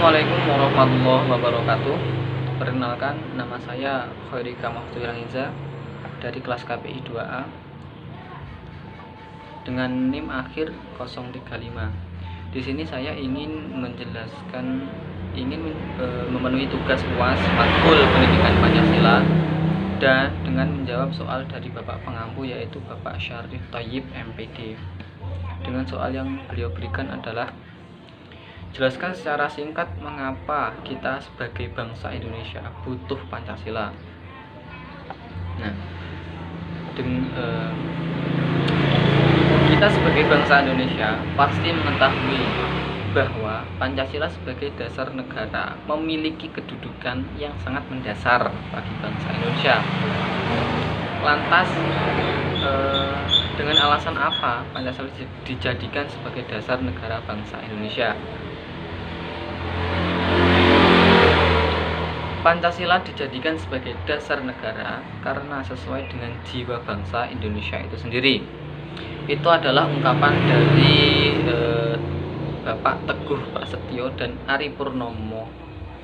Assalamualaikum warahmatullahi wabarakatuh. Perkenalkan, nama saya Khairika Mahfudz dari kelas KPI 2A dengan NIM akhir 035. Di sini saya ingin menjelaskan, memenuhi tugas UAS matkul pendidikan Pancasila dan dengan menjawab soal dari Bapak pengampu, yaitu Bapak Syarif Thayyib MPD. Dengan soal yang beliau berikan adalah: jelaskan secara singkat mengapa kita sebagai bangsa Indonesia butuh Pancasila. Nah, kita sebagai bangsa Indonesia pasti mengetahui bahwa Pancasila sebagai dasar negara memiliki kedudukan yang sangat mendasar bagi bangsa Indonesia. Lantas, dengan alasan apa Pancasila dijadikan sebagai dasar negara bangsa Indonesia? Pancasila dijadikan sebagai dasar negara karena sesuai dengan jiwa bangsa Indonesia itu sendiri. Itu adalah ungkapan dari Bapak Teguh Prasetyo dan Ari Purnomo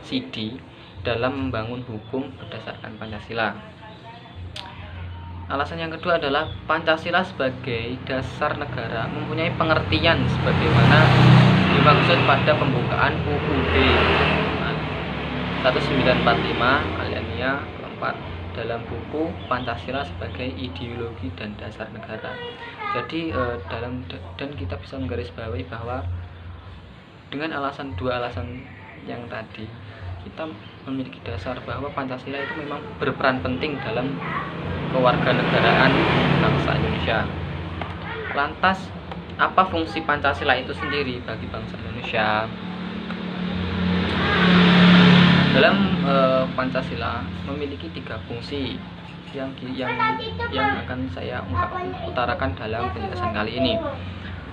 Sidi dalam membangun hukum berdasarkan Pancasila. Alasan yang kedua adalah Pancasila sebagai dasar negara mempunyai pengertian sebagaimana dimaksud pada pembukaan UUD 1945 alinea keempat dalam buku Pancasila sebagai ideologi dan dasar negara. Jadi dan kita bisa menggarisbawahi bahwa dengan dua alasan yang tadi, kita memiliki dasar bahwa Pancasila itu memang berperan penting dalam kewarganegaraan bangsa Indonesia. Lantas, apa fungsi Pancasila itu sendiri bagi bangsa Indonesia? Dalam Pancasila memiliki 3 fungsi yang akan saya utarakan dalam penjelasan kali ini.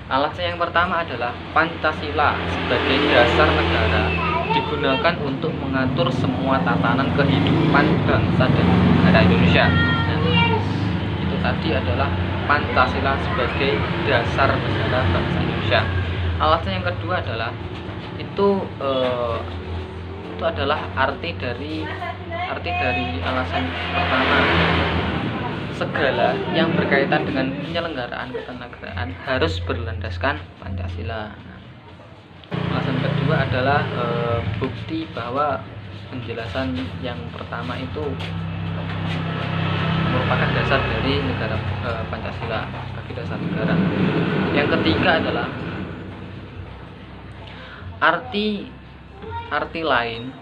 Alasan yang pertama adalah Pancasila sebagai dasar negara digunakan untuk mengatur semua tatanan kehidupan bangsa dan negara Indonesia. Nah, itu tadi adalah Pancasila sebagai dasar negara bangsa Indonesia. Alasan yang kedua adalah itu adalah arti dari alasan pertama. Segala yang berkaitan dengan penyelenggaraan kenegaraan harus berlandaskan Pancasila. Alasan kedua adalah bukti bahwa penjelasan yang pertama itu merupakan dasar dari negara Pancasila sebagai dasar negara. Yang ketiga adalah arti lain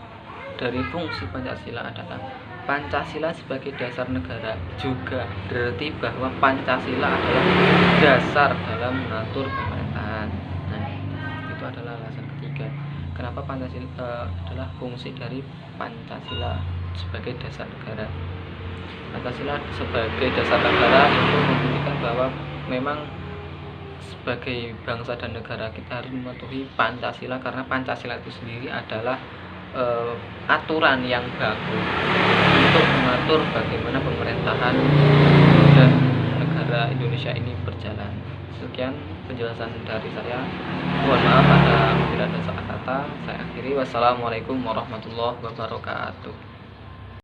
dari fungsi Pancasila adalah Pancasila sebagai dasar negara juga berarti bahwa Pancasila adalah dasar dalam mengatur pemerintahan. Nah, itu adalah alasan ketiga kenapa Pancasila adalah fungsi dari Pancasila sebagai dasar negara. Pancasila sebagai dasar negara itu membuktikan bahwa memang sebagai bangsa dan negara kita harus mematuhi Pancasila, karena Pancasila itu sendiri adalah aturan yang baku untuk mengatur bagaimana pemerintahan dan negara Indonesia ini berjalan. Sekian penjelasan dari saya. Mohon maaf apabila ada salah kata. Saya akhiri. Wassalamualaikum warahmatullahi wabarakatuh.